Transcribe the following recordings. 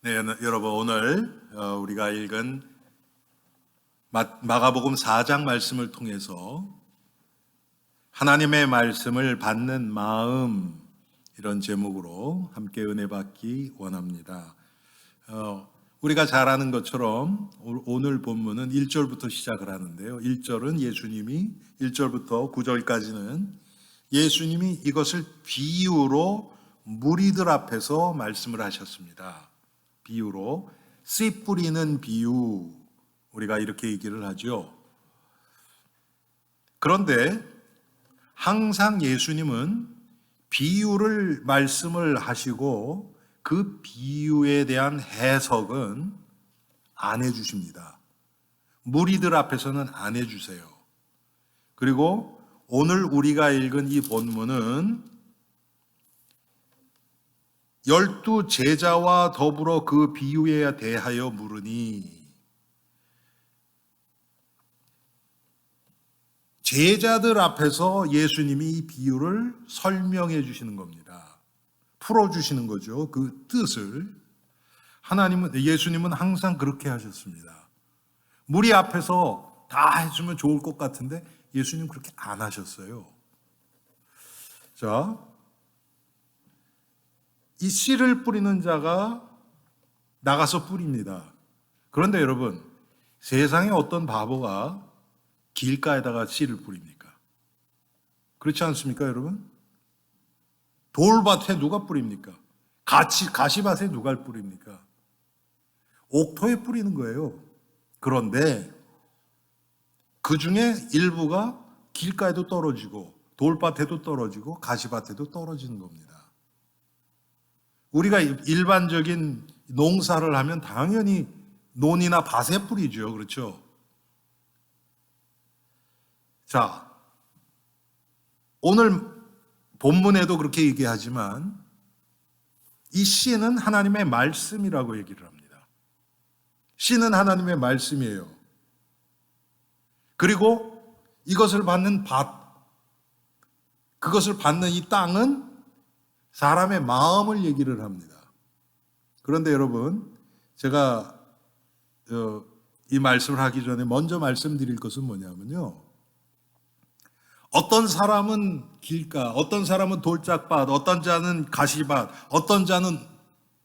네, 여러분 오늘 우리가 읽은 마가복음 4장 말씀을 통해서 하나님의 말씀을 받는 마음, 이런 제목으로 함께 은혜 받기 원합니다. 우리가 잘 아는 것처럼 오늘 본문은 1절부터 시작을 하는데요. 1절은 예수님이 1절부터 9절까지는 예수님이 이것을 비유로 무리들 앞에서 말씀을 하셨습니다. 비유로, 씨 뿌리는 비유, 우리가 이렇게 얘기를 하죠. 그런데 항상 예수님은 비유를 말씀을 하시고 그 비유에 대한 해석은 안 해주십니다. 무리들 앞에서는 안 해주세요. 그리고 오늘 우리가 읽은 이 본문은 12 제자와 더불어 그 비유에 대하여 물으니, 제자들 앞에서 예수님이 이 비유를 설명해 주시는 겁니다. 풀어주시는 거죠. 그 뜻을. 예수님은 항상 그렇게 하셨습니다. 무리 앞에서 다 해주면 좋을 것 같은데 예수님 그렇게 안 하셨어요. 자, 이 씨를 뿌리는 자가 나가서 뿌립니다. 그런데 여러분, 세상에 어떤 바보가 길가에다가 씨를 뿌립니까? 그렇지 않습니까, 여러분? 돌밭에 누가 뿌립니까? 가시밭에 누가 뿌립니까? 옥토에 뿌리는 거예요. 그런데 그 중에 일부가 길가에도 떨어지고 돌밭에도 떨어지고 가시밭에도 떨어지는 겁니다. 우리가 일반적인 농사를 하면 당연히 논이나 밭에 뿌리죠. 그렇죠? 자, 오늘 본문에도 그렇게 얘기하지만 이 씨는 하나님의 말씀이라고 얘기를 합니다. 씨는 하나님의 말씀이에요. 그리고 이것을 받는 밭, 그것을 받는 이 땅은 사람의 마음을 얘기를 합니다. 그런데 여러분, 제가 이 말씀을 하기 전에 먼저 말씀드릴 것은 뭐냐면요, 어떤 사람은 길가, 어떤 사람은 돌짝밭, 어떤 자는 가시밭, 어떤 자는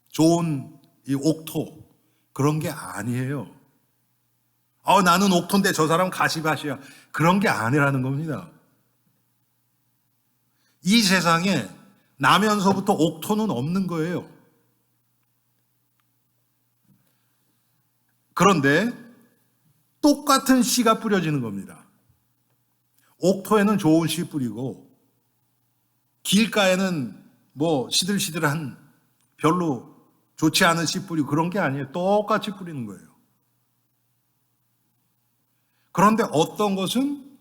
좋은 이 옥토, 그런 게 아니에요. 나는 옥토인데 저 사람은 가시밭이야, 그런 게 아니라는 겁니다. 이 세상에 나면서부터 옥토는 없는 거예요. 그런데 똑같은 씨가 뿌려지는 겁니다. 옥토에는 좋은 씨 뿌리고 길가에는 뭐 시들시들한 별로 좋지 않은 씨 뿌리고, 그런 게 아니에요. 똑같이 뿌리는 거예요. 그런데 어떤 것은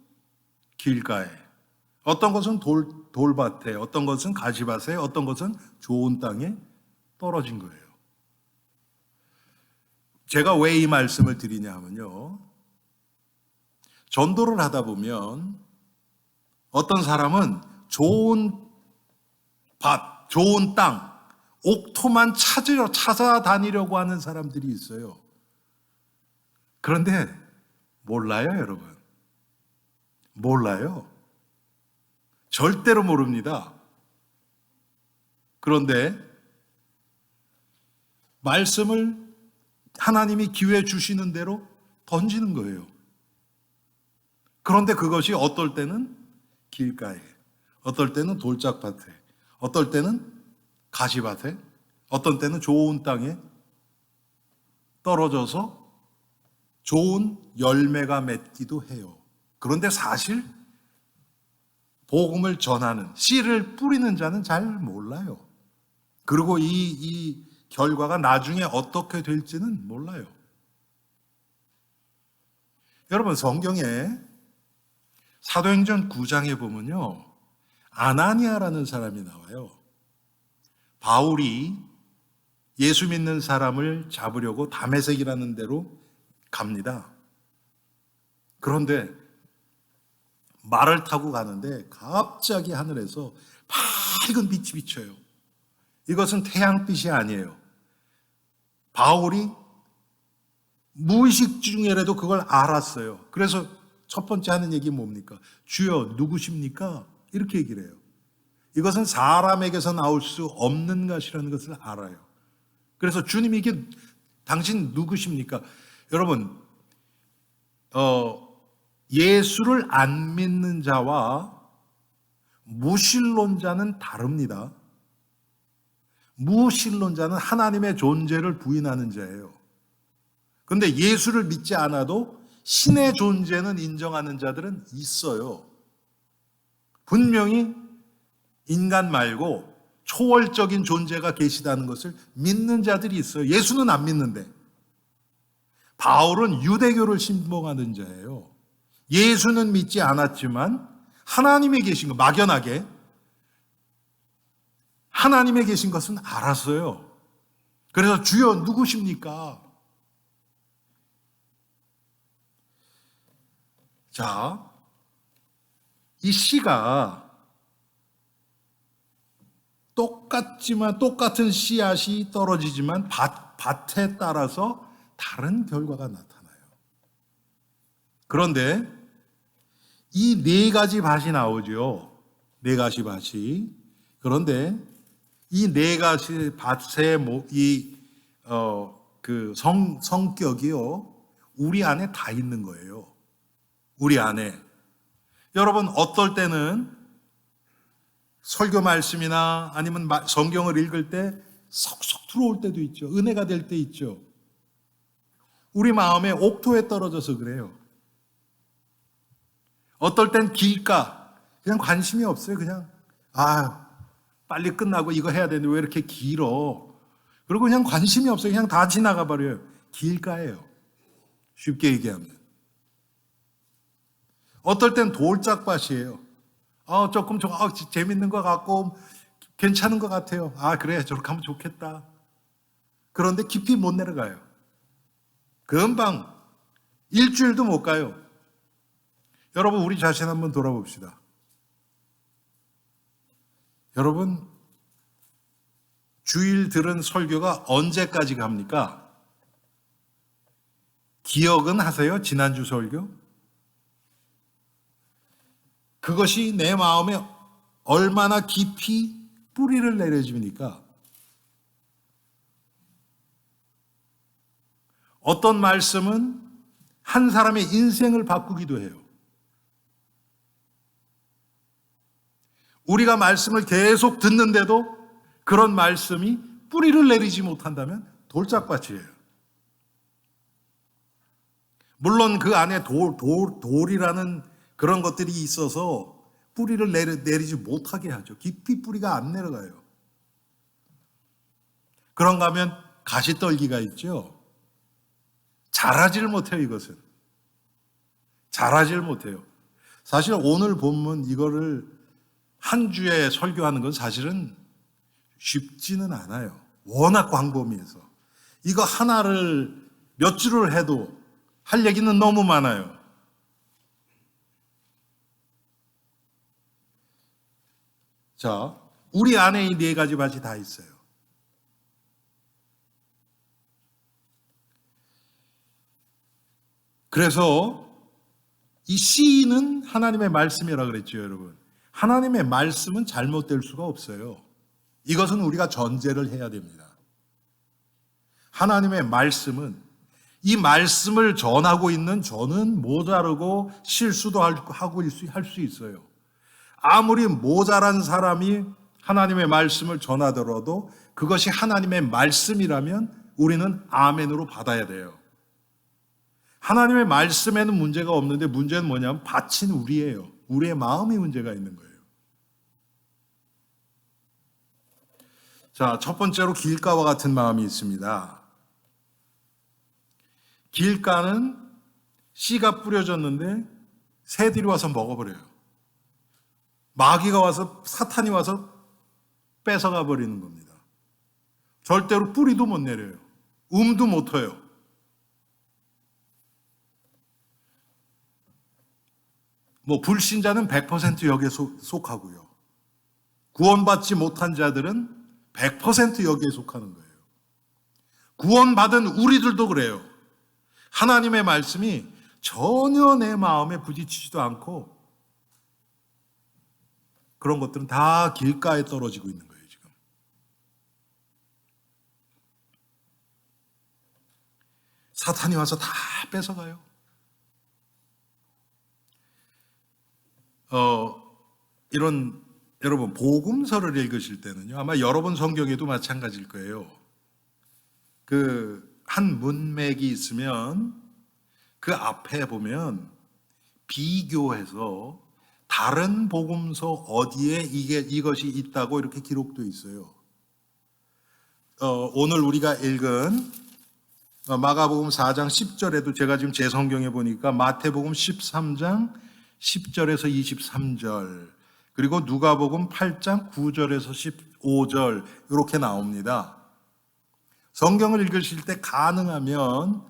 길가에, 어떤 것은 돌밭에, 어떤 것은 가시밭에, 어떤 것은 좋은 땅에 떨어진 거예요. 제가 왜 이 말씀을 드리냐 하면요, 전도를 하다 보면 어떤 사람은 좋은 밭, 좋은 땅, 옥토만 찾아다니려고 하는 사람들이 있어요. 그런데 몰라요, 여러분. 몰라요. 절대로 모릅니다. 그런데 말씀을 하나님이 기회 주시는 대로 던지는 거예요. 그런데 그것이 어떨 때는 길가에, 어떨 때는 돌짝밭에, 어떨 때는 가시밭에, 어떤 때는 좋은 땅에 떨어져서 좋은 열매가 맺기도 해요. 그런데 사실 복음을 전하는, 씨를 뿌리는 자는 잘 몰라요. 그리고 이 결과가 나중에 어떻게 될지는 몰라요. 여러분, 성경에 사도행전 9장에 보면요, 아나니아라는 사람이 나와요. 바울이 예수 믿는 사람을 잡으려고 다메섹이라는 데로 갑니다. 그런데 말을 타고 가는데 갑자기 하늘에서 밝은 빛이 비쳐요. 이것은 태양빛이 아니에요. 바울이 무의식 중에라도 그걸 알았어요. 그래서 첫 번째 하는 얘기 뭡니까? 주여 누구십니까? 이렇게 얘기를 해요. 이것은 사람에게서 나올 수 없는 것이라는 것을 알아요. 그래서 주님이 이게 당신 누구십니까? 여러분, 예수를 안 믿는 자와 무신론자는 다릅니다. 무신론자는 하나님의 존재를 부인하는 자예요. 그런데 예수를 믿지 않아도 신의 존재는 인정하는 자들은 있어요. 분명히 인간 말고 초월적인 존재가 계시다는 것을 믿는 자들이 있어요. 예수는 안 믿는데. 바울은 유대교를 신봉하는 자예요. 예수는 믿지 않았지만 하나님에 계신 것, 막연하게 하나님에 계신 것은 알았어요. 그래서 주여 누구십니까? 자, 이 씨가 똑같은 씨앗이 떨어지지만 밭에 따라서 다른 결과가 나타나요. 그런데 이 네 가지 밭이 나오죠. 네 가지 밭이. 그런데 이 네 가지 밭의 성격이요, 우리 안에 다 있는 거예요. 우리 안에. 여러분, 어떨 때는 설교 말씀이나 아니면 성경을 읽을 때 석석 들어올 때도 있죠. 은혜가 될 때 있죠. 우리 마음에 옥토에 떨어져서 그래요. 어떨 땐 길가, 그냥 관심이 없어요. 그냥 빨리 끝나고 이거 해야 되는데 왜 이렇게 길어. 그리고 그냥 관심이 없어요. 그냥 다 지나가 버려요. 길가예요. 쉽게 얘기하면. 어떨 땐 돌짝밭이에요. 조금 재밌는 것 같고 괜찮은 것 같아요. 그래, 저렇게 하면 좋겠다. 그런데 깊이 못 내려가요. 금방 일주일도 못 가요. 여러분, 우리 자신 한번 돌아봅시다. 여러분, 주일 들은 설교가 언제까지 갑니까? 기억은 하세요? 지난주 설교? 그것이 내 마음에 얼마나 깊이 뿌리를 내려줍니까? 어떤 말씀은 한 사람의 인생을 바꾸기도 해요. 우리가 말씀을 계속 듣는데도 그런 말씀이 뿌리를 내리지 못한다면 돌짝밭이에요. 물론 그 안에 돌이라는 그런 것들이 있어서 뿌리를 내리지 못하게 하죠. 깊이 뿌리가 안 내려가요. 그런가 하면 가시떨기가 있죠. 자라질 못해요, 이것은. 자라질 못해요. 사실 오늘 본문 이거를 한 주에 설교하는 건 사실은 쉽지는 않아요. 워낙 광범위해서. 이거 하나를 몇 주를 해도 할 얘기는 너무 많아요. 자, 우리 안에 이 네 가지 밭이 다 있어요. 그래서 이 씨는 하나님의 말씀이라고 그랬죠, 여러분. 하나님의 말씀은 잘못될 수가 없어요. 이것은 우리가 전제를 해야 됩니다. 하나님의 말씀은, 이 말씀을 전하고 있는 저는 모자르고 실수도 하고 할 수 있어요. 아무리 모자란 사람이 하나님의 말씀을 전하더라도 그것이 하나님의 말씀이라면 우리는 아멘으로 받아야 돼요. 하나님의 말씀에는 문제가 없는데 문제는 뭐냐면 밭인 우리예요. 우리의 마음이 문제가 있는 거예요. 자, 첫 번째로 길가와 같은 마음이 있습니다. 길가는 씨가 뿌려졌는데 새들이 와서 먹어버려요. 마귀가 와서, 사탄이 와서 뺏어가 버리는 겁니다. 절대로 뿌리도 못 내려요. 움도 못 터요. 불신자는 100% 여기에 속하고요. 구원받지 못한 자들은 100% 여기에 속하는 거예요. 구원받은 우리들도 그래요. 하나님의 말씀이 전혀 내 마음에 부딪히지도 않고 그런 것들은 다 길가에 떨어지고 있는 거예요, 지금. 사탄이 와서 다 뺏어가요. 이런 여러분 복음서를 읽으실 때는요, 아마 여러분 성경에도 마찬가지일 거예요. 그 한 문맥이 있으면 그 앞에 보면 비교해서 다른 복음서 어디에 이것이 있다고 이렇게 기록되어 있어요. 오늘 우리가 읽은 마가복음 4장 10절에도 제가 지금 제 성경에 보니까 마태복음 13장 10절에서 23절, 그리고 누가복음 8장 9절에서 15절 이렇게 나옵니다. 성경을 읽으실 때 가능하면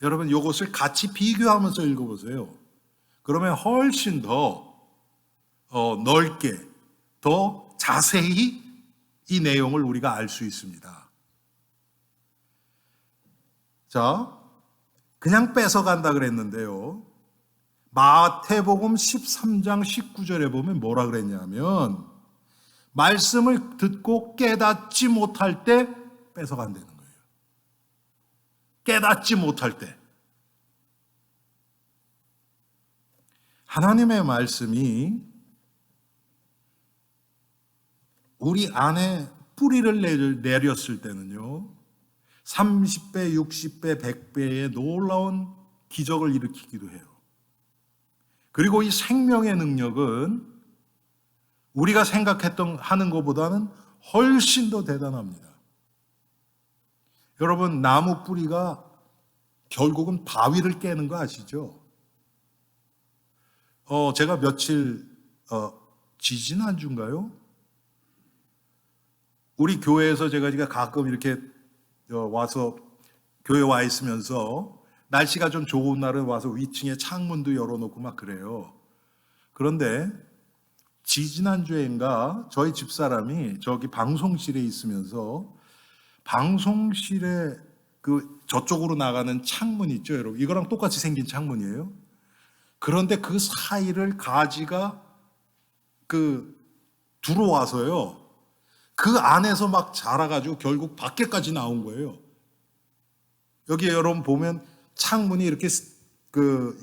여러분 이것을 같이 비교하면서 읽어보세요. 그러면 훨씬 더 넓게, 더 자세히 이 내용을 우리가 알 수 있습니다. 자, 그냥 뺏어간다 그랬는데요. 마태복음 13장 19절에 보면 뭐라 그랬냐면 말씀을 듣고 깨닫지 못할 때 뺏어간다는 거예요. 깨닫지 못할 때. 하나님의 말씀이 우리 안에 뿌리를 내렸을 때는요, 30배, 60배, 100배의 놀라운 기적을 일으키기도 해요. 그리고 이 생명의 능력은 우리가 하는 것보다는 훨씬 더 대단합니다. 여러분, 나무 뿌리가 결국은 바위를 깨는 거 아시죠? 제가 며칠, 지지난주인가요? 우리 교회에서 제가 가끔 이렇게 와서 교회 와 있으면서 날씨가 좀 좋은 날은 와서 위층에 창문도 열어놓고 막 그래요. 그런데 지지난주인가 저희 집사람이 저기 방송실에 있으면서 방송실에 그 저쪽으로 나가는 창문 있죠, 여러분. 이거랑 똑같이 생긴 창문이에요. 그런데 그 사이를 가지가 들어와서요. 그 안에서 막 자라가지고 결국 밖에까지 나온 거예요. 여기 여러분 보면 창문이 이렇게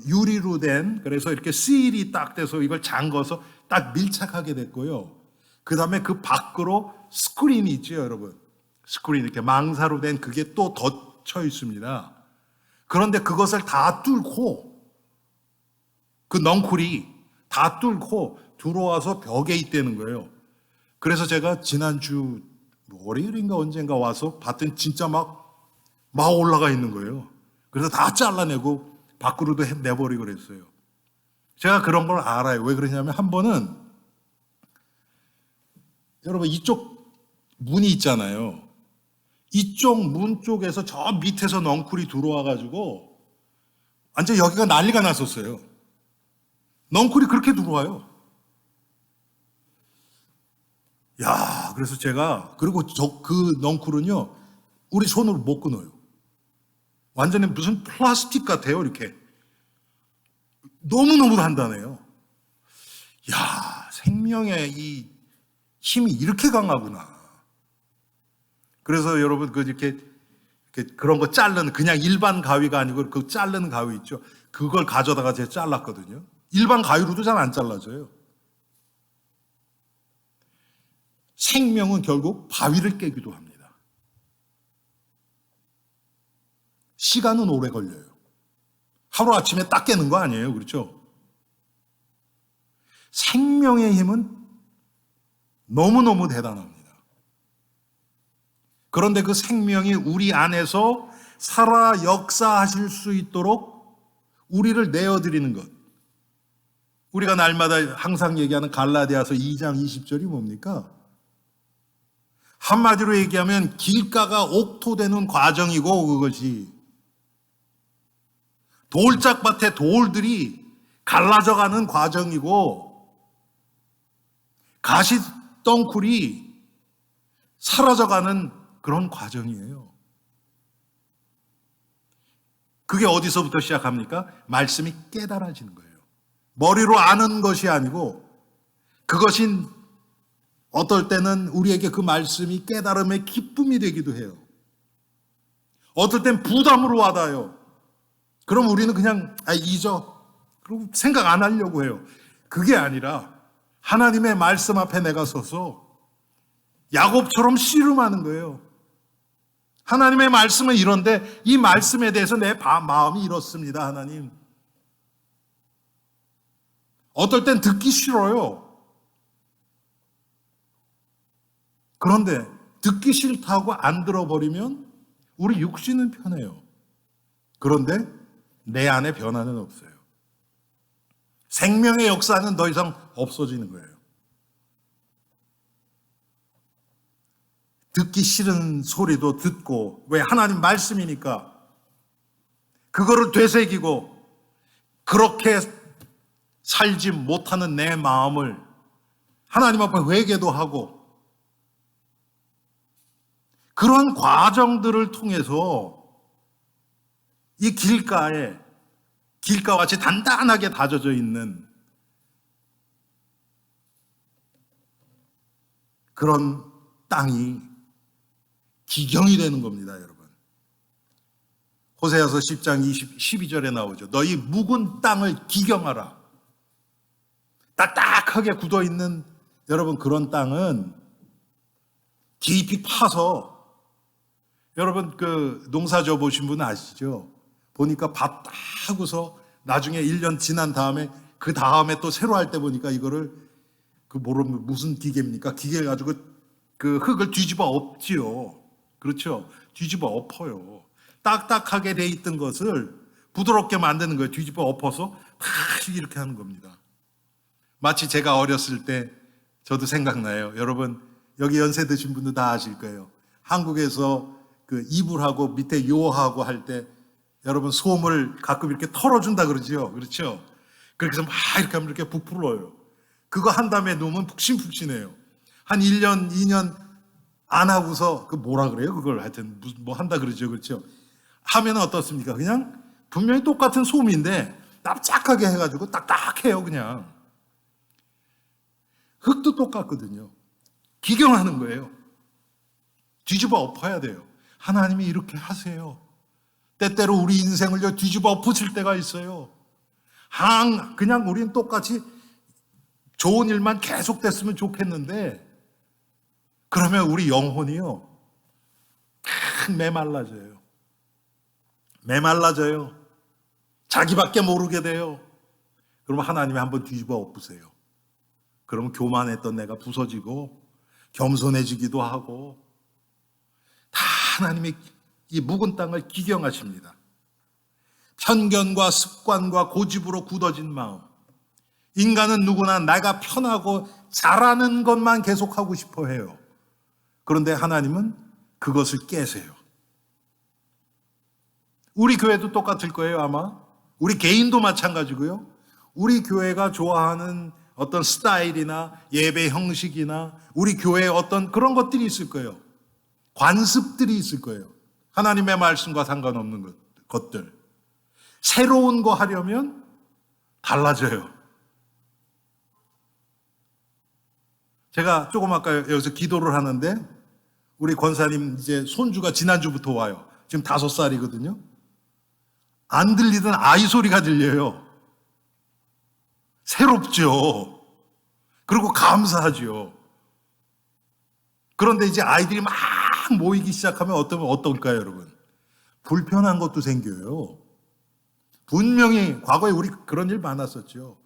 유리로 된, 그래서 이렇게 실이 딱 돼서 이걸 잠궈서 딱 밀착하게 됐고요. 그 다음에 그 밖으로 스크린이 있죠, 여러분. 스크린 이렇게 망사로 된 그게 또 덧쳐 있습니다. 그런데 그것을 다 뚫고 그 넝쿨이 다 뚫고 들어와서 벽에 있다는 거예요. 그래서 제가 지난주 월요일인가 언젠가 와서 봤더니 진짜 막 올라가 있는 거예요. 그래서 다 잘라내고 밖으로도 내버리고 그랬어요. 제가 그런 걸 알아요. 왜 그러냐면 한 번은 여러분 이쪽 문이 있잖아요. 이쪽 문 쪽에서 저 밑에서 넝쿨이 들어와가지고 완전 여기가 난리가 났었어요. 넝쿨이 그렇게 들어와요. 야, 그래서 제가, 그리고 그 넝쿨은요, 우리 손으로 못 끊어요. 완전히 무슨 플라스틱 같아요, 이렇게. 너무너무 단단해요. 야, 생명의 이 힘이 이렇게 강하구나. 그래서 여러분, 이렇게 그런 거 자르는, 그냥 일반 가위가 아니고 그 자르는 가위 있죠. 그걸 가져다가 제가 잘랐거든요. 일반 가위로도 잘 안 잘라져요. 생명은 결국 바위를 깨기도 합니다. 시간은 오래 걸려요. 하루아침에 딱 깨는 거 아니에요. 그렇죠? 생명의 힘은 너무너무 대단합니다. 그런데 그 생명이 우리 안에서 살아 역사하실 수 있도록 우리를 내어드리는 것. 우리가 날마다 항상 얘기하는 갈라디아서 2장 20절이 뭡니까? 한마디로 얘기하면 길가가 옥토되는 과정이고, 그것이 돌짝밭에 돌들이 갈라져가는 과정이고, 가시덩굴이 사라져가는 그런 과정이에요. 그게 어디서부터 시작합니까? 말씀이 깨달아지는 거예요. 머리로 아는 것이 아니고 그것이 어떨 때는 우리에게 그 말씀이 깨달음의 기쁨이 되기도 해요. 어떨 땐 부담으로 와닿아요. 그럼 우리는 그냥 잊어. 그리고 생각 안 하려고 해요. 그게 아니라 하나님의 말씀 앞에 내가 서서 야곱처럼 씨름하는 거예요. 하나님의 말씀은 이런데 이 말씀에 대해서 내 마음이 이렇습니다. 하나님. 어떨 땐 듣기 싫어요. 그런데 듣기 싫다고 안 들어버리면 우리 육신은 편해요. 그런데 내 안에 변화는 없어요. 생명의 역사는 더 이상 없어지는 거예요. 듣기 싫은 소리도 듣고, 왜? 하나님 말씀이니까 그거를 되새기고 그렇게 살지 못하는 내 마음을 하나님 앞에 회개도 하고, 그런 과정들을 통해서 이 길가와 같이 단단하게 다져져 있는 그런 땅이 기경이 되는 겁니다, 여러분. 호세아서 10장 12절에 나오죠. 너희 묵은 땅을 기경하라. 딱딱하게 굳어있는 여러분 그런 땅은 깊이 파서, 여러분 그 농사 져 보신 분 아시죠? 보니까 밥 딱 하고서 나중에 1년 지난 다음에 그 다음에 또 새로 할 때 보니까 이거를 무슨 기계입니까? 기계 가지고 그 흙을 뒤집어 엎지요. 그렇죠? 뒤집어 엎어요. 딱딱하게 돼 있던 것을 부드럽게 만드는 거예요. 뒤집어 엎어서 탁 이렇게 하는 겁니다. 마치 제가 어렸을 때 저도 생각나요. 여러분 여기 연세 드신 분들 다 아실 거예요. 한국에서 그 이불하고 밑에 요하고 할 때 여러분 솜을 가끔 이렇게 털어준다 그러죠. 그렇죠? 그렇게 해서 막 이렇게 하면 이렇게 부풀어요. 그거 한 다음에 놓으면 푹신푹신해요. 한 1년, 2년 안 하고서 그 뭐라 그래요? 그걸 하여튼 뭐 한다 그러죠. 그렇죠? 하면 어떻습니까? 그냥 분명히 똑같은 솜인데 납작하게 해가지고 딱딱해요. 그냥. 흙도 똑같거든요. 기경하는 거예요. 뒤집어 엎어야 돼요. 하나님이 이렇게 하세요. 때때로 우리 인생을 뒤집어 엎으실 때가 있어요. 그냥 우리는 똑같이 좋은 일만 계속됐으면 좋겠는데, 그러면 우리 영혼이요 탁 메말라져요. 메말라져요. 자기밖에 모르게 돼요. 그러면 하나님이 한번 뒤집어 엎으세요. 그러면 교만했던 내가 부서지고 겸손해지기도 하고, 다 하나님이 이 묵은 땅을 기경하십니다. 편견과 습관과 고집으로 굳어진 마음. 인간은 누구나 내가 편하고 잘하는 것만 계속하고 싶어 해요. 그런데 하나님은 그것을 깨세요. 우리 교회도 똑같을 거예요, 아마. 우리 개인도 마찬가지고요. 우리 교회가 좋아하는 어떤 스타일이나 예배 형식이나 우리 교회에 어떤 그런 것들이 있을 거예요. 관습들이 있을 거예요. 하나님의 말씀과 상관없는 것들. 새로운 거 하려면 달라져요. 제가 조금 아까 여기서 기도를 하는데 우리 권사님 이제 손주가 지난주부터 와요. 지금 5살이거든요. 안 들리던 아이 소리가 들려요. 새롭죠. 그리고 감사하죠. 그런데 이제 아이들이 막 모이기 시작하면 어떨까요, 여러분? 불편한 것도 생겨요. 분명히 과거에 우리 그런 일 많았었죠.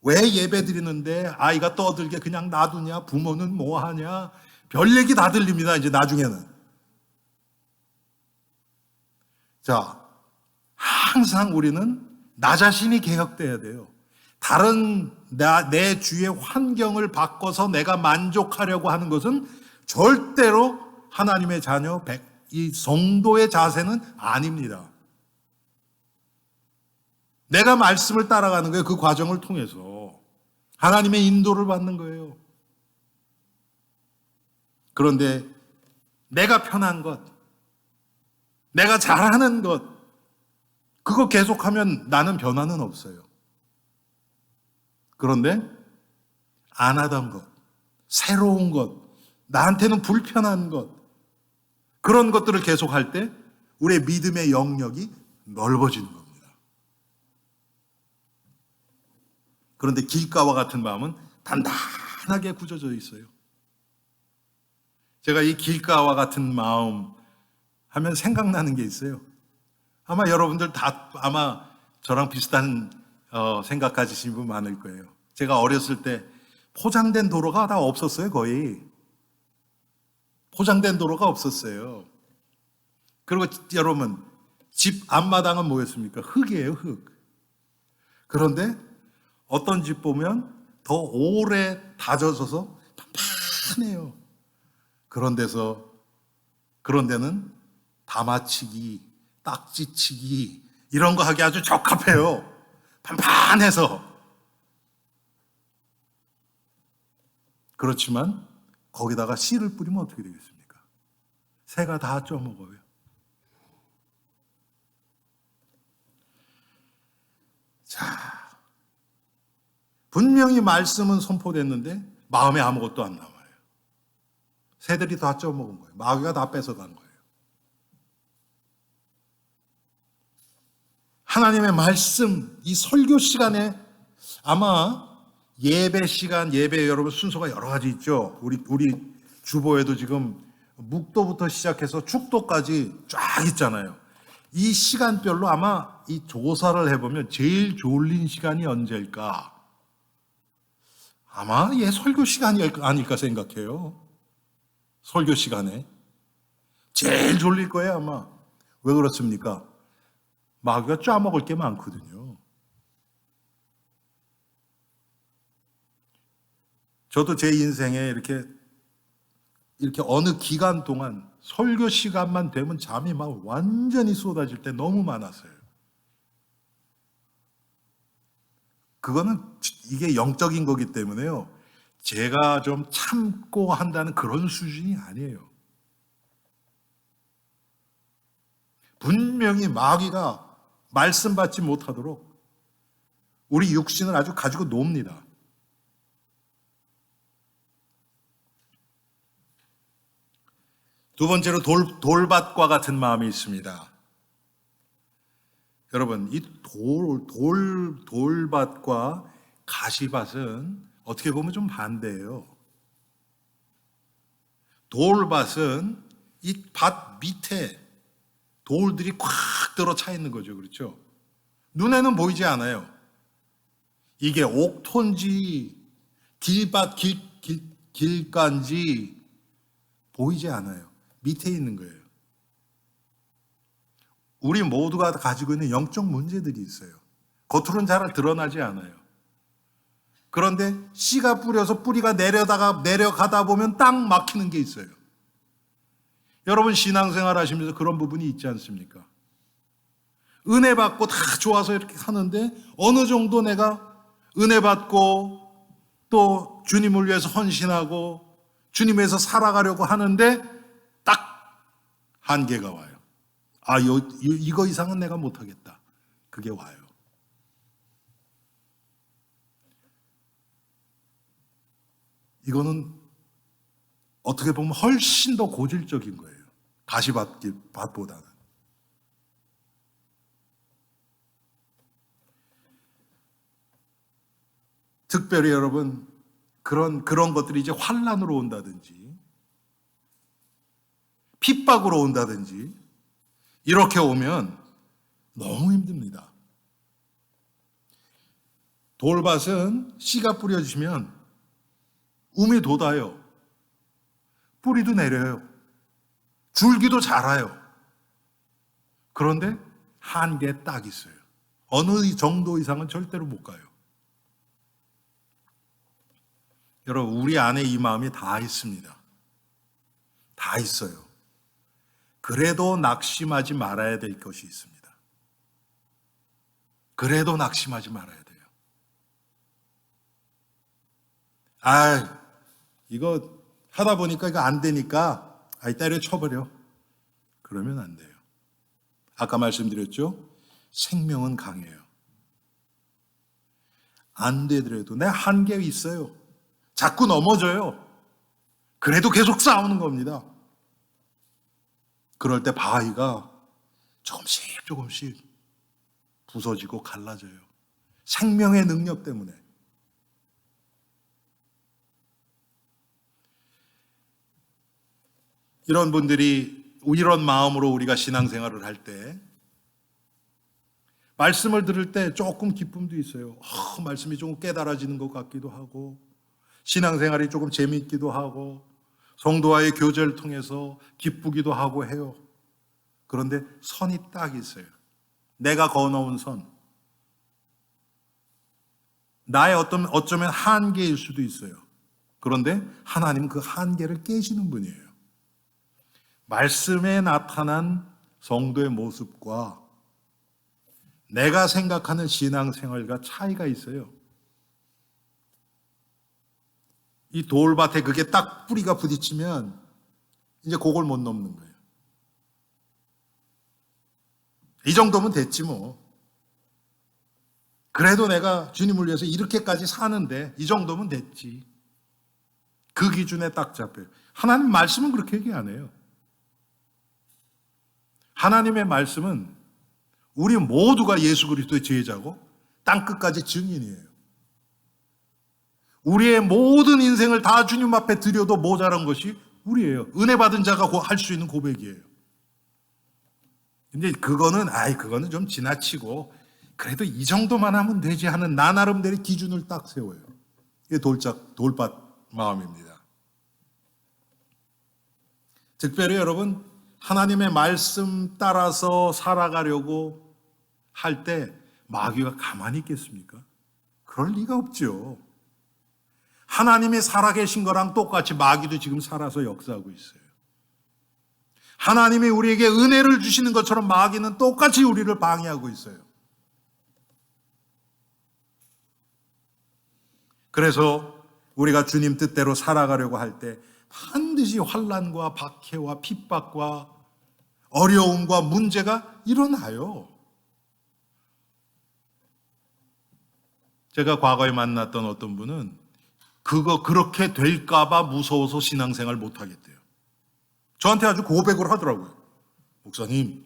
왜 예배 드리는데 아이가 떠들게 그냥 놔두냐? 부모는 뭐 하냐? 별 얘기 다 들립니다, 이제 나중에는. 자, 항상 우리는 나 자신이 개혁돼야 돼요. 내 주위의 환경을 바꿔서 내가 만족하려고 하는 것은 절대로 하나님의 자녀, 이 성도의 자세는 아닙니다. 내가 말씀을 따라가는 거예요. 그 과정을 통해서. 하나님의 인도를 받는 거예요. 그런데 내가 편한 것, 내가 잘하는 것, 그거 계속하면 나는 변화는 없어요. 그런데 안 하던 것, 새로운 것, 나한테는 불편한 것, 그런 것들을 계속할 때 우리의 믿음의 영역이 넓어지는 겁니다. 그런데 길가와 같은 마음은 단단하게 굳어져 있어요. 제가 이 길가와 같은 마음 하면 생각나는 게 있어요. 아마 여러분들 다 아마 저랑 비슷한 생각 가지신 분 많을 거예요. 제가 어렸을 때 포장된 도로가 다 없었어요, 거의. 포장된 도로가 없었어요. 그리고 여러분, 집 앞마당은 뭐였습니까? 흙이에요, 흙. 그런데 어떤 집 보면 더 오래 다져져서 판판해요. 그런 데는 담아치기, 딱지치기 이런 거 하기 아주 적합해요. 판판해서. 그렇지만 거기다가 씨를 뿌리면 어떻게 되겠습니까? 새가 다 쪄먹어요. 자, 분명히 말씀은 선포됐는데 마음에 아무것도 안 나와요. 새들이 다 쪄먹은 거예요. 마귀가 다 뺏어간 거예요. 하나님의 말씀, 이 설교 시간에 아마 예배 시간, 예배 여러분 순서가 여러 가지 있죠. 우리 주보에도 지금 묵도부터 시작해서 축도까지 쫙 있잖아요. 이 시간별로 아마 이 조사를 해보면 제일 졸린 시간이 언제일까? 아마 설교 시간이 아닐까 생각해요. 설교 시간에. 제일 졸릴 거예요, 아마. 왜 그렇습니까? 마귀가 짜먹을 게 많거든요. 저도 제 인생에 이렇게 어느 기간 동안 설교 시간만 되면 잠이 막 완전히 쏟아질 때 너무 많았어요. 그거는 이게 영적인 거기 때문에요. 제가 좀 참고 한다는 그런 수준이 아니에요. 분명히 마귀가 말씀 받지 못하도록 우리 육신을 아주 가지고 놉니다. 두 번째로 돌밭과 같은 마음이 있습니다. 여러분, 이 돌밭과 가시밭은 어떻게 보면 좀 반대예요. 돌밭은 이 밭 밑에 돌들이 콱 들어 차 있는 거죠. 그렇죠? 눈에는 보이지 않아요. 이게 옥토인지 길가인지 보이지 않아요. 밑에 있는 거예요. 우리 모두가 가지고 있는 영적 문제들이 있어요. 겉으로는 잘 드러나지 않아요. 그런데 씨가 뿌려서 뿌리가 내려가다 보면 딱 막히는 게 있어요. 여러분 신앙생활 하시면서 그런 부분이 있지 않습니까? 은혜 받고 다 좋아서 이렇게 하는데 어느 정도 내가 은혜 받고 또 주님을 위해서 헌신하고 주님 위해서 살아가려고 하는데 딱 한계가 와요. 이거 이상은 내가 못하겠다. 그게 와요. 이거는 어떻게 보면 훨씬 더 고질적인 거예요. 가시밭보다는. 특별히 여러분 그런 것들이 이제 환난으로 온다든지 핍박으로 온다든지 이렇게 오면 너무 힘듭니다. 돌밭은 씨가 뿌려지면 움이 돋아요. 뿌리도 내려요. 줄기도 자라요. 그런데 한계에 딱 있어요. 어느 정도 이상은 절대로 못 가요. 여러분, 우리 안에 이 마음이 다 있습니다. 다 있어요. 그래도 낙심하지 말아야 될 것이 있습니다. 그래도 낙심하지 말아야 돼요. 이거 하다 보니까 이거 안 되니까 때려쳐버려. 그러면 안 돼요. 아까 말씀드렸죠? 생명은 강해요. 안 되더라도 내 한계 있어요. 자꾸 넘어져요. 그래도 계속 싸우는 겁니다. 그럴 때 바위가 조금씩 조금씩 부서지고 갈라져요. 생명의 능력 때문에. 이런 분들이 이런 마음으로 우리가 신앙생활을 할 때 말씀을 들을 때 조금 기쁨도 있어요. 말씀이 조금 깨달아지는 것 같기도 하고 신앙생활이 조금 재미있기도 하고 성도와의 교제를 통해서 기쁘기도 하고 해요. 그런데 선이 딱 있어요. 내가 거어놓은 선. 나의 어쩌면 한계일 수도 있어요. 그런데 하나님은 그 한계를 깨시는 분이에요. 말씀에 나타난 성도의 모습과 내가 생각하는 신앙생활과 차이가 있어요. 이 돌밭에 그게 딱 뿌리가 부딪히면 이제 그걸 못 넘는 거예요. 이 정도면 됐지 뭐. 그래도 내가 주님을 위해서 이렇게까지 사는데 이 정도면 됐지. 그 기준에 딱 잡혀요. 하나님 말씀은 그렇게 얘기 안 해요. 하나님의 말씀은 우리 모두가 예수 그리스도의 제자고 땅끝까지 증인이에요. 우리의 모든 인생을 다 주님 앞에 드려도 모자란 것이 우리예요. 은혜 받은 자가 할 수 있는 고백이에요. 근데 그거는 좀 지나치고 그래도 이 정도만 하면 되지 하는 나 나름대로 기준을 딱 세워요. 이게 돌밭 마음입니다. 특별히 여러분 하나님의 말씀 따라서 살아가려고 할 때 마귀가 가만히 있겠습니까? 그럴 리가 없죠. 하나님이 살아계신 거랑 똑같이 마귀도 지금 살아서 역사하고 있어요. 하나님이 우리에게 은혜를 주시는 것처럼 마귀는 똑같이 우리를 방해하고 있어요. 그래서 우리가 주님 뜻대로 살아가려고 할 때 반드시 환난과 박해와 핍박과 어려움과 문제가 일어나요. 제가 과거에 만났던 어떤 분은 그렇게 될까봐 무서워서 신앙생활 못하겠대요. 저한테 아주 고백을 하더라고요. 목사님,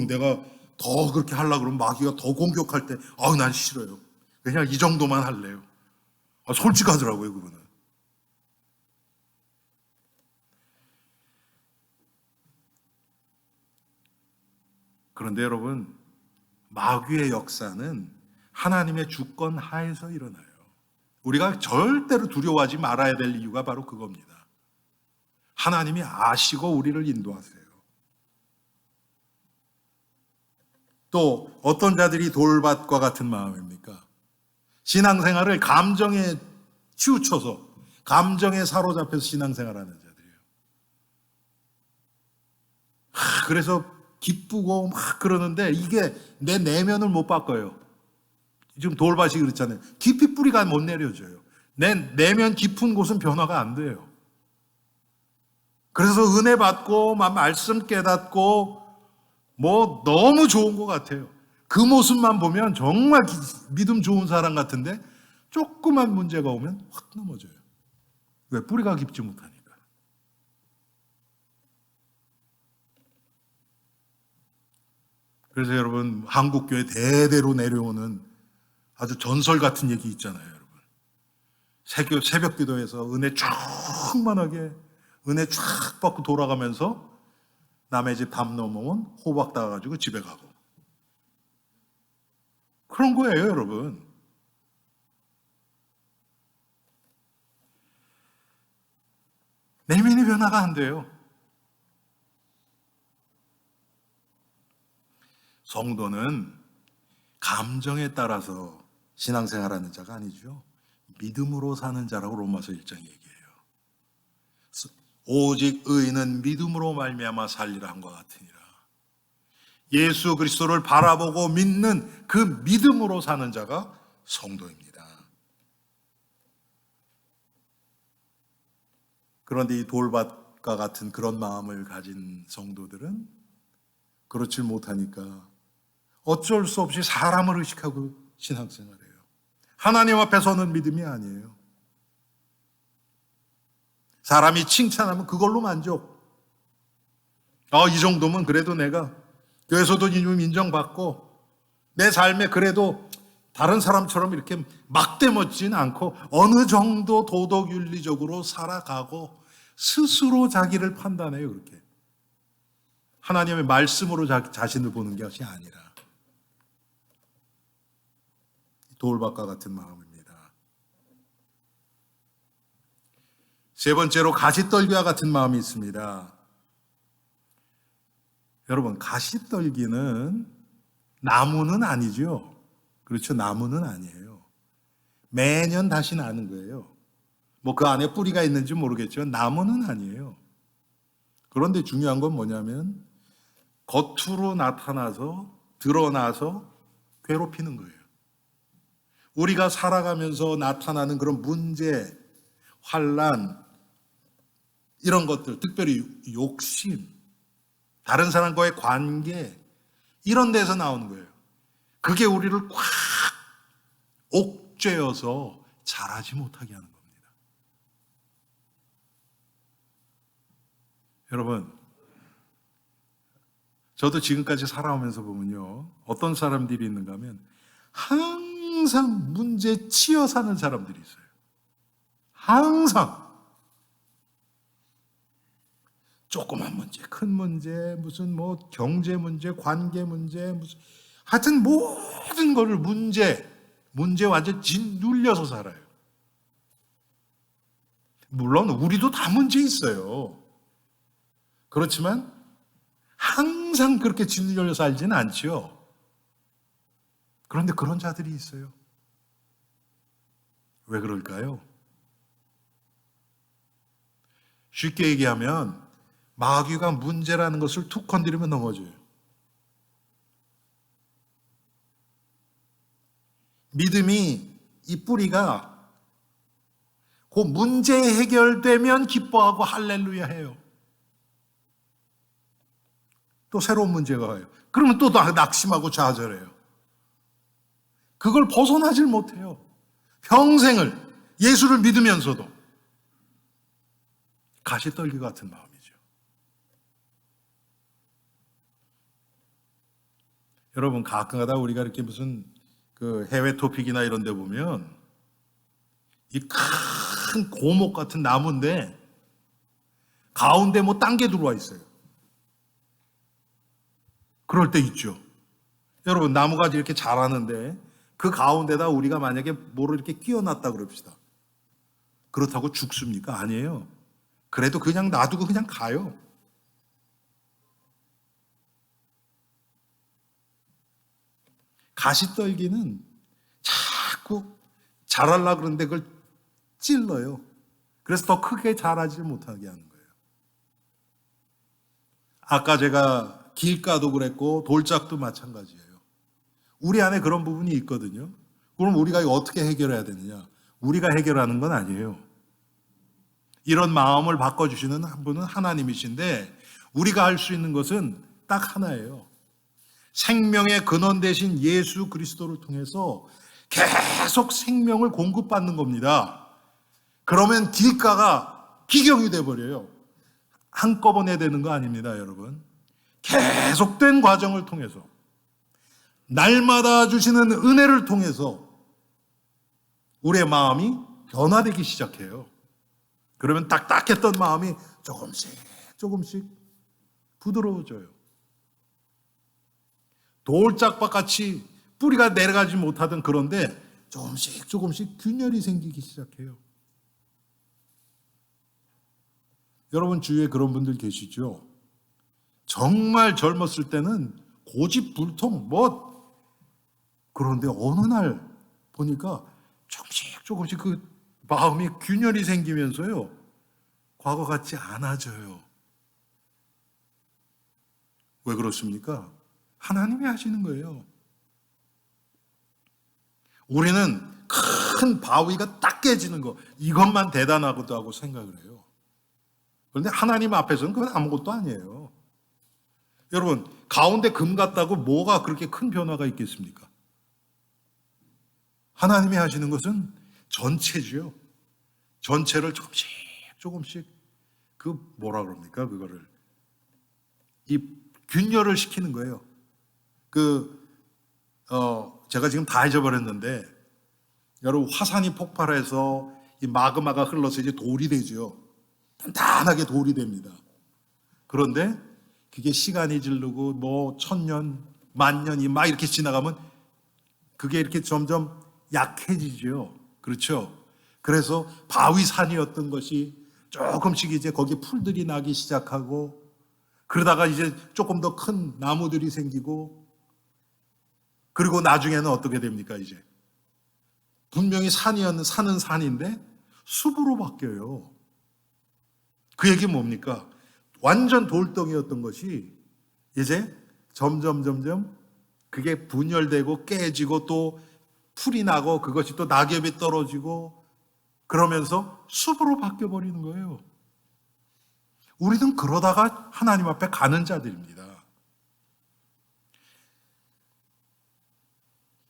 내가 더 그렇게 하려고 그러면 마귀가 더 공격할 때, 난 싫어요. 그냥 이 정도만 할래요. 솔직하더라고요, 그분은. 그런데 여러분, 마귀의 역사는 하나님의 주권 하에서 일어나요. 우리가 절대로 두려워하지 말아야 될 이유가 바로 그겁니다. 하나님이 아시고 우리를 인도하세요. 또 어떤 자들이 돌밭과 같은 마음입니까? 신앙생활을 감정에 치우쳐서 감정에 사로잡혀서 신앙생활하는 자들이에요. 그래서 기쁘고 막 그러는데 이게 내 내면을 못 바꿔요. 지금 돌밭이 그렇잖아요. 깊이 뿌리가 못 내려져요. 내 내면 깊은 곳은 변화가 안 돼요. 그래서 은혜 받고 말씀 깨닫고 너무 좋은 것 같아요. 그 모습만 보면 정말 믿음 좋은 사람 같은데 조그만 문제가 오면 확 넘어져요. 왜? 뿌리가 깊지 못하니까. 그래서 여러분 한국교회 대대로 내려오는 아주 전설 같은 얘기 있잖아요, 여러분. 새벽 기도에서 은혜 충만하게 은혜 쫙 받고 돌아가면서 남의 집 담 넘어온 호박 따가지고 집에 가고. 그런 거예요, 여러분. 내면이 변화가 안 돼요. 성도는 감정에 따라서 신앙생활하는 자가 아니죠. 믿음으로 사는 자라고 로마서 1장 얘기해요. 오직 의인은 믿음으로 말미암아 살리라 함과 같으니라. 예수 그리스도를 바라보고 믿는 그 믿음으로 사는 자가 성도입니다. 그런데 이 돌밭과 같은 그런 마음을 가진 성도들은 그렇지 못하니까 어쩔 수 없이 사람을 의식하고 신앙생활해요. 하나님 앞에 서는 믿음이 아니에요. 사람이 칭찬하면 그걸로 만족. 이 정도면 그래도 내가 교회에서도 좀 인정받고 내 삶에 그래도 다른 사람처럼 이렇게 막대먹진 않고 어느 정도 도덕윤리적으로 살아가고 스스로 자기를 판단해요. 그렇게 하나님의 말씀으로 자신을 보는 것이 아니라 돌밭과 같은 마음입니다. 세 번째로 가시떨기와 같은 마음이 있습니다. 여러분, 가시떨기는 나무는 아니죠. 그렇죠. 나무는 아니에요. 매년 다시 나는 거예요. 뭐 그 안에 뿌리가 있는지 모르겠지만 나무는 아니에요. 그런데 중요한 건 뭐냐면 겉으로 나타나서 드러나서 괴롭히는 거예요. 우리가 살아가면서 나타나는 그런 문제, 환난, 이런 것들, 특별히 욕심, 다른 사람과의 관계, 이런 데서 나오는 거예요. 그게 우리를 꽉 옥죄어서 자라지 못하게 하는 겁니다. 여러분, 저도 지금까지 살아오면서 보면요, 어떤 사람들이 있는가 하면 항상 문제에 치여 사는 사람들이 있어요. 항상 조그만 문제, 큰 문제, 무슨 뭐 경제 문제, 관계 문제, 무슨 하여튼 모든 거를 문제 완전 짓눌려서 살아요. 물론 우리도 다 문제 있어요. 그렇지만 항상 그렇게 짓눌려 살지는 않죠. 그런데 그런 자들이 있어요. 왜 그럴까요? 쉽게 얘기하면 마귀가 문제라는 것을 툭 건드리면 넘어져요. 믿음이 이 뿌리가 그 문제 해결되면 기뻐하고 할렐루야 해요. 또 새로운 문제가 와요. 그러면 또 낙심하고 좌절해요. 그걸 벗어나질 못해요. 평생을 예수를 믿으면서도 가시떨기 같은 마음이죠. 여러분, 가끔가다 우리가 이렇게 무슨 그 해외 토픽이나 이런 데 보면 이 큰 고목 같은 나무인데 가운데 뭐 딴 게 들어와 있어요. 그럴 때 있죠. 여러분, 나무가 이렇게 자라는데 그 가운데다 우리가 만약에 뭐를 이렇게 끼워놨다 그럽시다. 그렇다고 죽습니까? 아니에요. 그래도 그냥 놔두고 그냥 가요. 가시떨기는 자꾸 자라려고 그러는데 그걸 찔러요. 그래서 더 크게 자라지 못하게 하는 거예요. 아까 제가 길가도 그랬고 돌짝도 마찬가지예요. 우리 안에 그런 부분이 있거든요. 그럼 우리가 이거 어떻게 해결해야 되느냐? 우리가 해결하는 건 아니에요. 이런 마음을 바꿔주시는 한 분은 하나님이신데 우리가 할 수 있는 것은 딱 하나예요. 생명의 근원 되신 예수 그리스도를 통해서 계속 생명을 공급받는 겁니다. 그러면 길가가 기경이 돼버려요. 한꺼번에 되는 거 아닙니다, 여러분. 계속된 과정을 통해서 날마다 주시는 은혜를 통해서 우리의 마음이 변화되기 시작해요. 그러면 딱딱했던 마음이 조금씩 부드러워져요. 돌짝밭같이 뿌리가 내려가지 못하던 그런데 조금씩 균열이 생기기 시작해요. 여러분 주위에 그런 분들 계시죠? 정말 젊었을 때는 고집불통 그런데 어느 날 보니까 조금씩 그 마음이 균열이 생기면서요, 과거 같지 않아져요. 왜 그렇습니까? 하나님이 하시는 거예요. 우리는 큰 바위가 딱 깨지는 거, 이것만 대단하고도 하고 생각을 해요. 그런데 하나님 앞에서는 그건 아무것도 아니에요. 여러분, 가운데 금 같다고 뭐가 그렇게 큰 변화가 있겠습니까? 하나님이 하시는 것은 전체죠. 전체를 조금씩 조금씩 그 뭐라 그럽니까? 그거를 이 균열을 시키는 거예요. 제가 지금 다 잊어버렸는데 여러분 화산이 폭발해서 이 마그마가 흘러서 이제 돌이 되죠. 단단하게 돌이 됩니다. 그런데 그게 시간이 지르고 뭐 1000년, 10,000년이 막 이렇게 지나가면 그게 이렇게 점점 약해지죠. 그렇죠? 그래서 바위산이었던 것이 조금씩 이제 거기에 풀들이 나기 시작하고 그러다가 이제 조금 더 큰 나무들이 생기고 그리고 나중에는 어떻게 됩니까 이제? 분명히 산은 산인데 숲으로 바뀌어요. 그 얘기 뭡니까? 완전 돌덩이였던 것이 이제 점점 그게 분열되고 깨지고 또 풀이 나고 그것이 또 낙엽이 떨어지고 그러면서 숲으로 바뀌어버리는 거예요. 우리는 그러다가 하나님 앞에 가는 자들입니다.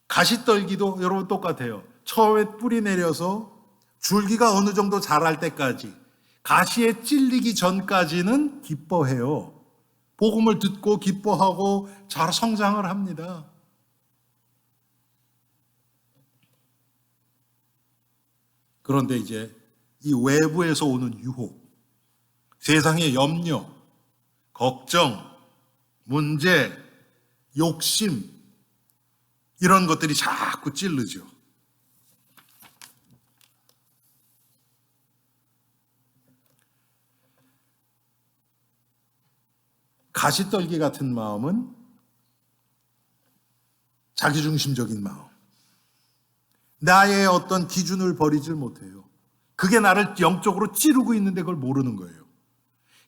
가시떨기도 여러분 똑같아요. 처음에 뿌리 내려서 줄기가 어느 정도 자랄 때까지 가시에 찔리기 전까지는 기뻐해요. 복음을 듣고 기뻐하고 잘 성장을 합니다. 그런데 이제 이 외부에서 오는 유혹, 세상의 염려, 걱정, 문제, 욕심 이런 것들이 자꾸 찔르죠. 가시떨기 같은 마음은 자기중심적인 마음. 나의 어떤 기준을 버리질 못해요. 그게 나를 영적으로 찌르고 있는데 그걸 모르는 거예요.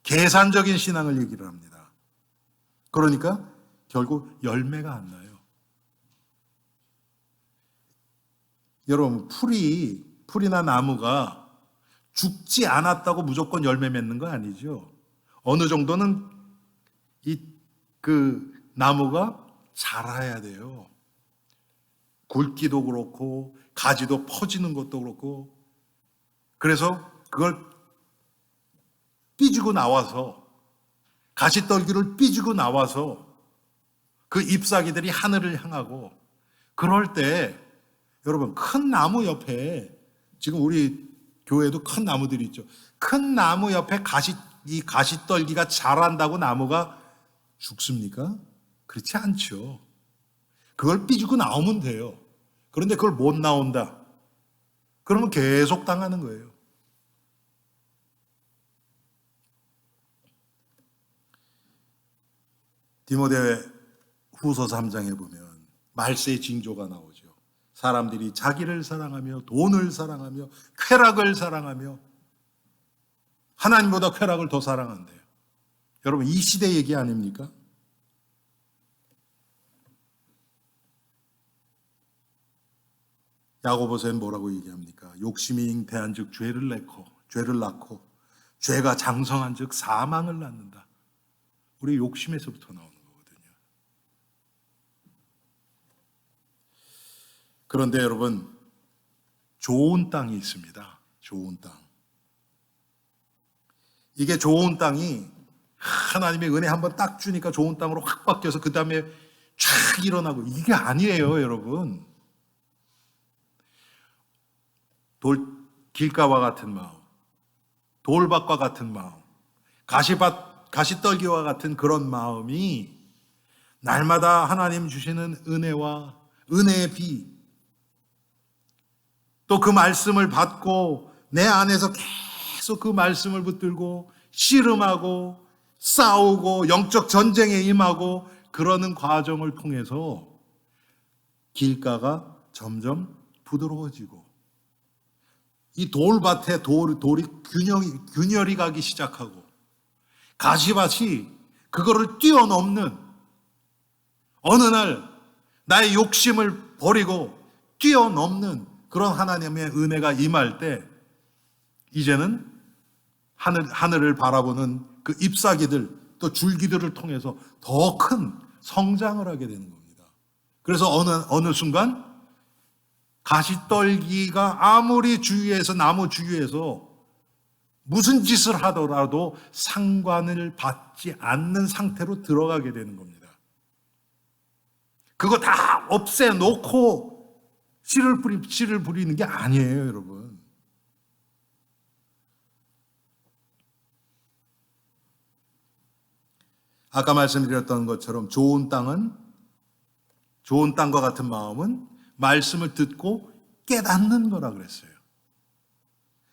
계산적인 신앙을 얘기를 합니다. 그러니까 결국 열매가 안 나요. 여러분, 풀이나 나무가 죽지 않았다고 무조건 열매 맺는 거 아니죠. 어느 정도는 그 나무가 자라야 돼요. 굵기도 그렇고 가지도 퍼지는 것도 그렇고 그래서 그걸 삐지고 나와서 가시떨기를 삐지고 나와서 그 잎사귀들이 하늘을 향하고 그럴 때 여러분 큰 나무 옆에 지금 우리 교회도 큰 나무들이 있죠. 큰 나무 옆에 이 가시떨기가 자란다고 나무가 죽습니까? 그렇지 않죠. 그걸 삐지고 나오면 돼요. 그런데 그걸 못 나온다. 그러면 계속 당하는 거예요. 디모데 후서 3장에 보면 말세의 징조가 나오죠. 사람들이 자기를 사랑하며 돈을 사랑하며 쾌락을 사랑하며 하나님보다 쾌락을 더 사랑한대요. 여러분 이 시대 얘기 아닙니까? 야고보서엔 뭐라고 얘기합니까? 욕심이 잉태한즉 죄를 낳고 죄가 장성한즉 사망을 낳는다. 우리 욕심에서부터 나오는 거거든요. 그런데 여러분 좋은 땅이 있습니다. 좋은 땅. 이게 좋은 땅이 하나님의 은혜 한번 딱 주니까 좋은 땅으로 확 바뀌어서 그 다음에 쫙 일어나고 이게 아니에요, 여러분. 길가와 같은 마음, 돌밭과 같은 마음, 가시떨기와 같은 그런 마음이 날마다 하나님 주시는 은혜와 은혜의 비, 또 그 말씀을 받고 내 안에서 계속 그 말씀을 붙들고 씨름하고 싸우고 영적 전쟁에 임하고 그러는 과정을 통해서 길가가 점점 부드러워지고 이 돌밭에 돌이 균열이 가기 시작하고 가시밭이 그거를 뛰어넘는 어느 날 나의 욕심을 버리고 뛰어넘는 그런 하나님의 은혜가 임할 때 이제는 하늘을 바라보는 그 잎사귀들 또 줄기들을 통해서 더 큰 성장을 하게 되는 겁니다. 그래서 어느 순간 가시떨기가 아무리 주위에서 나무 주위에서 무슨 짓을 하더라도 상관을 받지 않는 상태로 들어가게 되는 겁니다. 그거 다 없애놓고 씨를 부리는 게 아니에요, 여러분. 아까 말씀드렸던 것처럼 좋은 땅과 같은 마음은 말씀을 듣고 깨닫는 거라 그랬어요.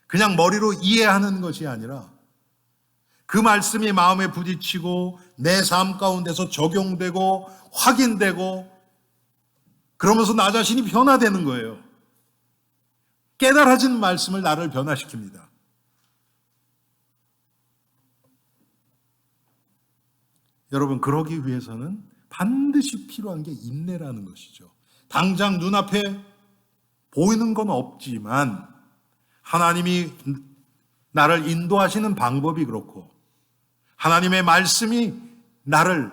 그냥 머리로 이해하는 것이 아니라 그 말씀이 마음에 부딪히고 내 삶 가운데서 적용되고 확인되고 그러면서 나 자신이 변화되는 거예요. 깨달아진 말씀을 나를 변화시킵니다. 여러분, 그러기 위해서는 반드시 필요한 게 인내라는 것이죠. 당장 눈앞에 보이는 건 없지만 하나님이 나를 인도하시는 방법이 그렇고 하나님의 말씀이 나를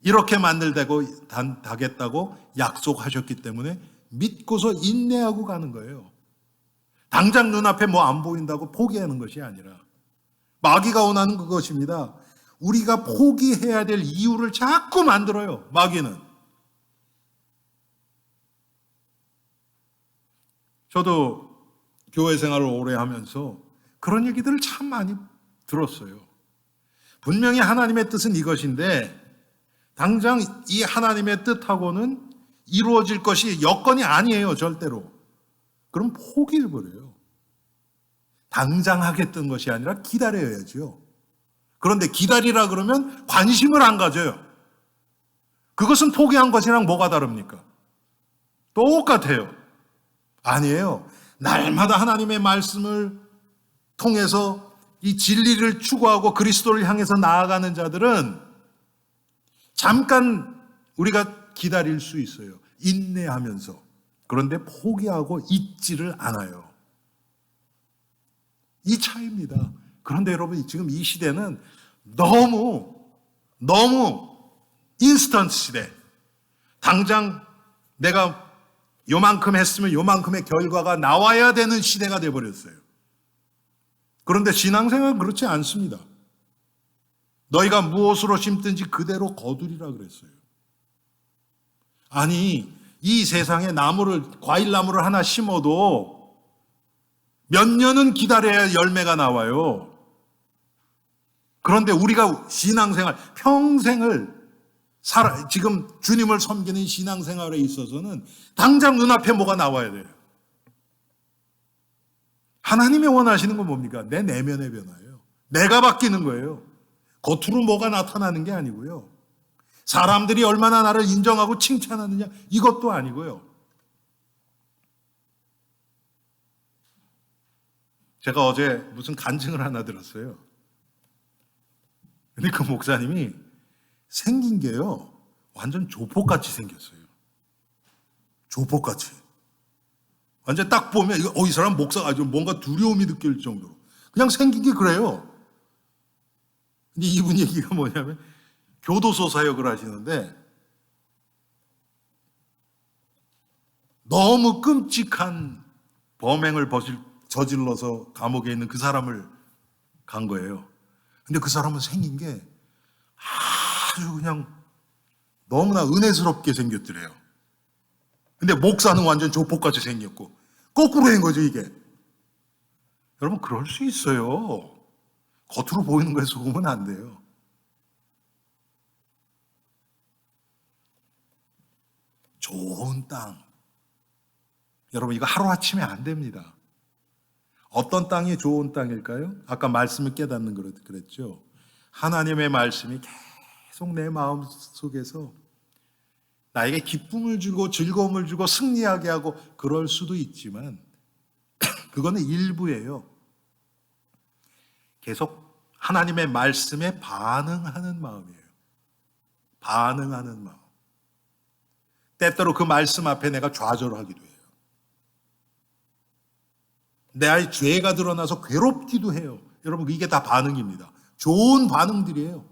이렇게 만들다겠다고 약속하셨기 때문에 믿고서 인내하고 가는 거예요. 당장 눈앞에 뭐 안 보인다고 포기하는 것이 아니라 마귀가 원하는 그것입니다. 우리가 포기해야 될 이유를 자꾸 만들어요, 마귀는. 저도 교회 생활을 오래 하면서 그런 얘기들을 참 많이 들었어요. 분명히 하나님의 뜻은 이것인데 당장 이 하나님의 뜻하고는 이루어질 것이 여건이 아니에요, 절대로. 그럼 포기해버려요. 당장 하겠다는 것이 아니라 기다려야죠. 그런데 기다리라 그러면 관심을 안 가져요. 그것은 포기한 것이랑 뭐가 다릅니까? 똑같아요. 아니에요. 날마다 하나님의 말씀을 통해서 이 진리를 추구하고 그리스도를 향해서 나아가는 자들은 잠깐 우리가 기다릴 수 있어요. 인내하면서. 그런데 포기하고 있지를 않아요. 이 차이입니다. 그런데 여러분, 지금 이 시대는 너무 인스턴트 시대. 당장 내가 요만큼 했으면 요만큼의 결과가 나와야 되는 시대가 돼버렸어요. 그런데 신앙생활은 그렇지 않습니다. 너희가 무엇으로 심든지 그대로 거두리라 그랬어요. 아니, 이 세상에 과일나무를 하나 심어도 몇 년은 기다려야 열매가 나와요. 그런데 우리가 신앙생활, 평생을 지금 주님을 섬기는 신앙생활에 있어서는 당장 눈앞에 뭐가 나와야 돼요. 하나님이 원하시는 건 뭡니까? 내 내면의 변화예요. 내가 바뀌는 거예요. 겉으로 뭐가 나타나는 게 아니고요. 사람들이 얼마나 나를 인정하고 칭찬하느냐, 이것도 아니고요. 제가 어제 무슨 간증을 하나 들었어요. 근데 그 목사님이 생긴 게요, 완전 조폭같이 생겼어요. 조폭같이. 완전 딱 보면 이 사람 목사가 아주 뭔가 두려움이 느낄 정도로 그냥 생긴 게 그래요. 근데 이분 얘기가 뭐냐면 교도소 사역을 하시는데 너무 끔찍한 범행을 저질러서 감옥에 있는 그 사람을 간 거예요. 근데 그 사람은 생긴 게 아주 그냥 너무나 은혜스럽게 생겼더래요. 근데 목사는 완전 조폭같이 생겼고 거꾸로 된 거죠, 이게. 여러분, 그럴 수 있어요. 겉으로 보이는 거에 속으면 안 돼요. 좋은 땅. 여러분, 이거 하루아침에 안 됩니다. 어떤 땅이 좋은 땅일까요? 아까 말씀을 깨닫는 그랬죠. 하나님의 말씀이 계속 내 마음 속에서 나에게 기쁨을 주고 즐거움을 주고 승리하게 하고 그럴 수도 있지만 그거는 일부예요. 계속 하나님의 말씀에 반응하는 마음이에요. 반응하는 마음. 때때로 그 말씀 앞에 내가 좌절하기도 해요. 내 안에 죄가 드러나서 괴롭기도 해요. 여러분, 이게 다 반응입니다. 좋은 반응들이에요.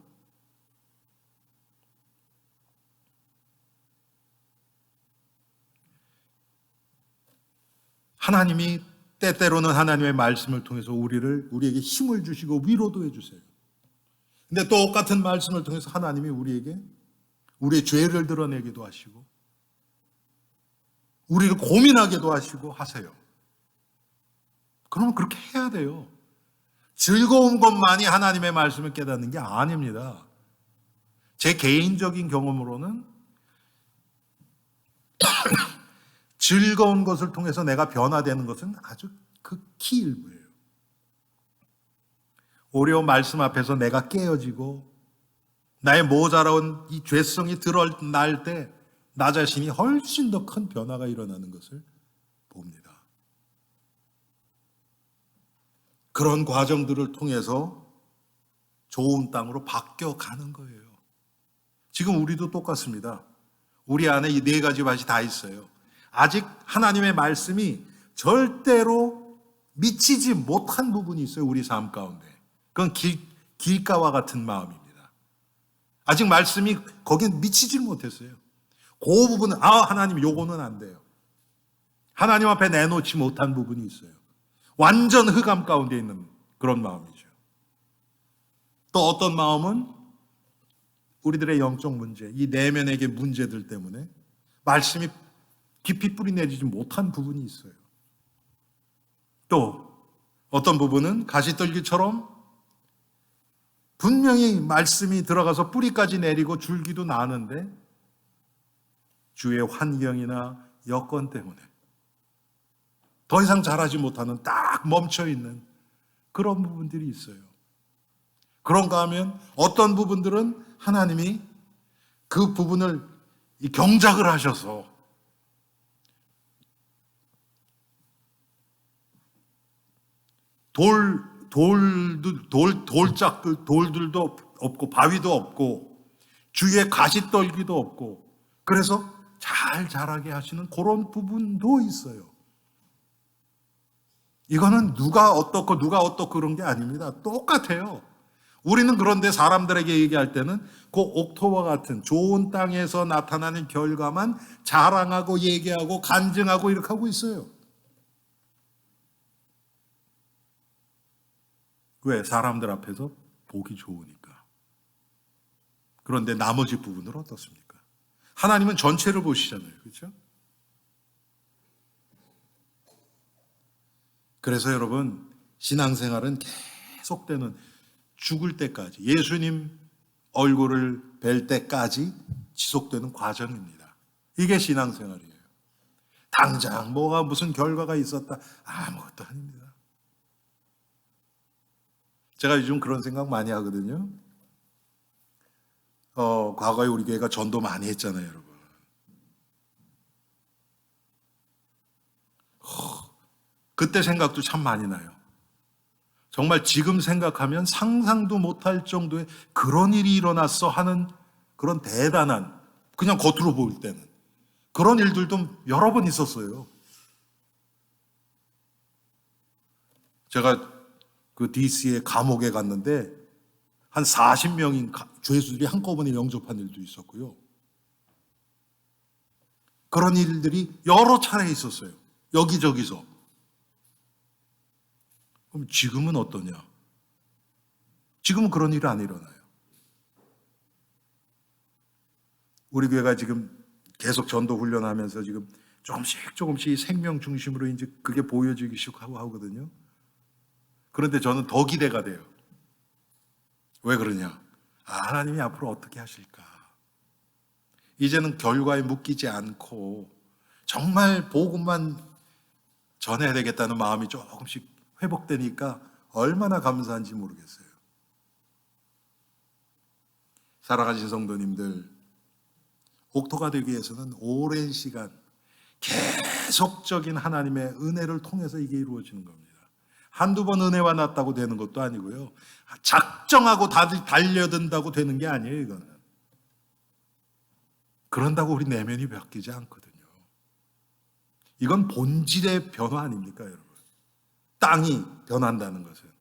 하나님이 때때로는 하나님의 말씀을 통해서 우리에게 힘을 주시고 위로도 해주세요. 근데 똑같은 말씀을 통해서 하나님이 우리에게 우리의 죄를 드러내기도 하시고 우리를 고민하게도 하시고 하세요. 그러면 그렇게 해야 돼요. 즐거운 것만이 하나님의 말씀을 깨닫는 게 아닙니다. 제 개인적인 경험으로는 즐거운 것을 통해서 내가 변화되는 것은 아주 극히 일부예요. 오히려 말씀 앞에서 내가 깨어지고 나의 모자라운 이 죄성이 드러날 때 나 자신이 훨씬 더 큰 변화가 일어나는 것을 봅니다. 그런 과정들을 통해서 좋은 땅으로 바뀌어가는 거예요. 지금 우리도 똑같습니다. 우리 안에 이 네 가지 밭이 다 있어요. 아직 하나님의 말씀이 절대로 미치지 못한 부분이 있어요. 우리 삶 가운데. 그건 길가와 같은 마음입니다. 아직 말씀이 거긴 미치지 못했어요. 그 부분은 하나님 요거는 안 돼요. 하나님 앞에 내놓지 못한 부분이 있어요. 완전 흑암 가운데 있는 그런 마음이죠. 또 어떤 마음은 우리들의 영적 문제, 이 내면의 문제들 때문에 말씀이 깊이 뿌리내리지 못한 부분이 있어요. 또 어떤 부분은 가시떨기처럼 분명히 말씀이 들어가서 뿌리까지 내리고 줄기도 나는데 주의 환경이나 여건 때문에 더 이상 자라지 못하는 딱 멈춰있는 그런 부분들이 있어요. 그런가 하면 어떤 부분들은 하나님이 그 부분을 경작을 하셔서 돌들도 없고 바위도 없고 주위에 가시떨기도 없고 그래서 잘 자라게 하시는 그런 부분도 있어요. 이거는 누가 어떻고 그런 게 아닙니다. 똑같아요. 우리는 그런데 사람들에게 얘기할 때는 그 옥토와 같은 좋은 땅에서 나타나는 결과만 자랑하고 얘기하고 간증하고 이렇게 하고 있어요. 왜? 사람들 앞에서 보기 좋으니까. 그런데 나머지 부분은 어떻습니까? 하나님은 전체를 보시잖아요. 그렇죠? 그래서 여러분, 신앙생활은 계속되는 죽을 때까지, 예수님 얼굴을 뵐 때까지 지속되는 과정입니다. 이게 신앙생활이에요. 당장 뭐가 무슨 결과가 있었다. 아무것도 아닙니다. 제가 요즘 그런 생각 많이 하거든요. 과거에 우리 교회가 전도 많이 했잖아요, 여러분. 그때 생각도 참 많이 나요. 정말 지금 생각하면 상상도 못할 정도의 그런 일이 일어났어 하는 그런 대단한, 그냥 겉으로 보일 때는 그런 일들도 여러 번 있었어요. 제가 그 DC의 감옥에 갔는데 한 40명인 죄수들이 한꺼번에 영접한 일도 있었고요. 그런 일들이 여러 차례 있었어요. 여기저기서. 그럼 지금은 어떠냐? 지금은 그런 일이 안 일어나요. 우리 교회가 지금 계속 전도 훈련하면서 지금 조금씩 생명 중심으로 이제 그게 보여지기 시작하고 하거든요. 그런데 저는 더 기대가 돼요. 왜 그러냐? 하나님이 앞으로 어떻게 하실까? 이제는 결과에 묶이지 않고 정말 복음만 전해야 되겠다는 마음이 조금씩 회복되니까 얼마나 감사한지 모르겠어요. 사랑하신 성도님들, 옥토가 되기 위해서는 오랜 시간 계속적인 하나님의 은혜를 통해서 이게 이루어지는 겁니다. 한두 번 은혜가 났다고 되는 것도 아니고요. 작정하고 다들 달려든다고 되는 게 아니에요, 이거는. 그런다고 우리 내면이 바뀌지 않거든요. 이건 본질의 변화 아닙니까, 여러분? 땅이 변한다는 것은.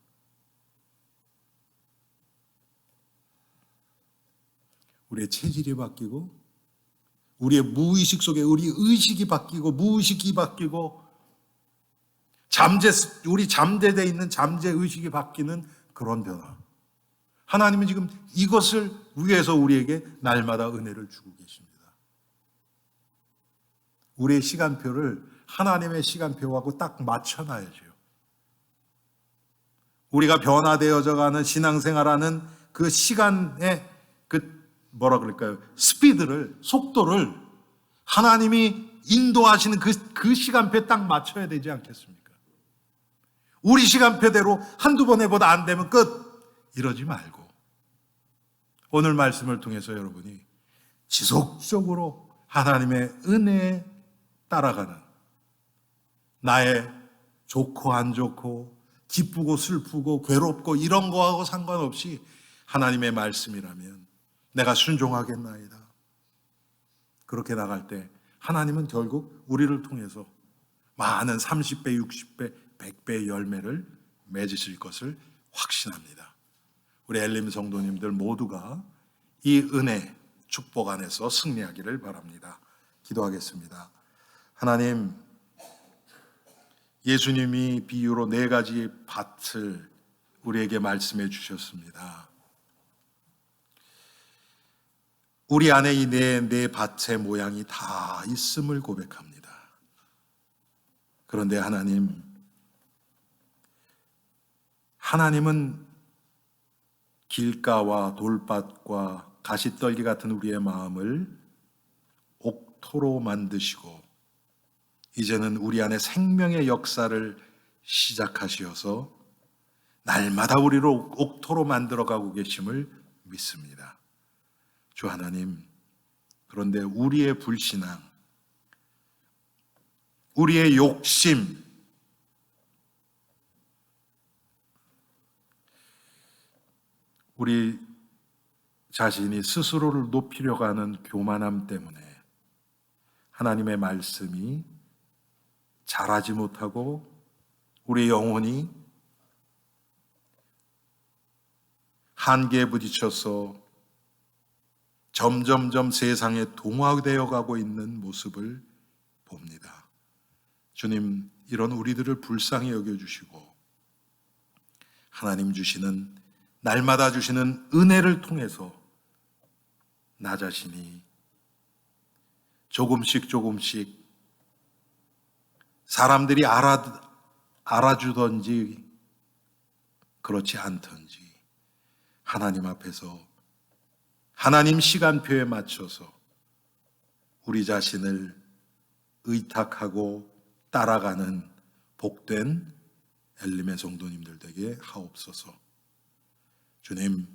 우리의 체질이 바뀌고 우리의 무의식 속에 우리 의식이 바뀌고 무의식이 바뀌고 우리 잠재되어 있는 잠재 의식이 바뀌는 그런 변화. 하나님은 지금 이것을 위해서 우리에게 날마다 은혜를 주고 계십니다. 우리의 시간표를 하나님의 시간표하고 딱 맞춰놔야죠. 우리가 변화되어져 가는 신앙생활하는 그 시간의 스피드를, 속도를 하나님이 인도하시는 그 시간표에 딱 맞춰야 되지 않겠습니까? 우리 시간표대로 한두 번 해보다 안 되면 끝! 이러지 말고 오늘 말씀을 통해서 여러분이 지속적으로 하나님의 은혜에 따라가는, 나의 좋고 안 좋고 기쁘고 슬프고 괴롭고 이런 거하고 상관없이 하나님의 말씀이라면 내가 순종하겠나이다. 그렇게 나갈 때 하나님은 결국 우리를 통해서 많은 30배, 60배, 100배의 열매를 맺으실 것을 확신합니다. 우리 엘림 성도님들 모두가 이 은혜, 축복 안에서 승리하기를 바랍니다. 기도하겠습니다. 하나님, 예수님이 비유로 4가지 밭을 우리에게 말씀해 주셨습니다. 우리 안에 이 네 밭의 모양이 다 있음을 고백합니다. 그런데 하나님은 길가와 돌밭과 가시떨기 같은 우리의 마음을 옥토로 만드시고 이제는 우리 안에 생명의 역사를 시작하시어서 날마다 우리를 옥토로 만들어가고 계심을 믿습니다. 주 하나님, 그런데 우리의 불신앙, 우리의 욕심, 우리 자신이 스스로를 높이려고 하는 교만함 때문에 하나님의 말씀이 자라지 못하고 우리 영혼이 한계에 부딪혀서 점점점 세상에 동화되어 가고 있는 모습을 봅니다. 주님, 이런 우리들을 불쌍히 여겨주시고 하나님 주시는, 날마다 주시는 은혜를 통해서 나 자신이 조금씩 사람들이 알아주던지 그렇지 않던지 하나님 앞에서 하나님 시간표에 맞춰서 우리 자신을 의탁하고 따라가는 복된 엘림의 성도님들 되게 하옵소서. 주님,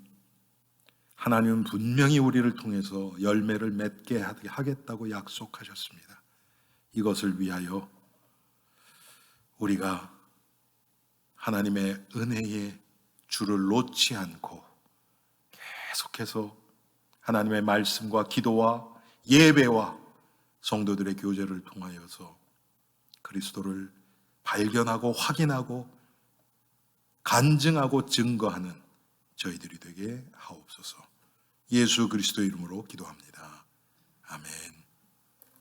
하나님은 분명히 우리를 통해서 열매를 맺게 하겠다고 약속하셨습니다. 이것을 위하여 우리가 하나님의 은혜의 줄을 놓지 않고 계속해서 하나님의 말씀과 기도와 예배와 성도들의 교제를 통하여서 그리스도를 발견하고 확인하고 간증하고 증거하는 저희들이 되게 하옵소서. 예수 그리스도 이름으로 기도합니다. 아멘.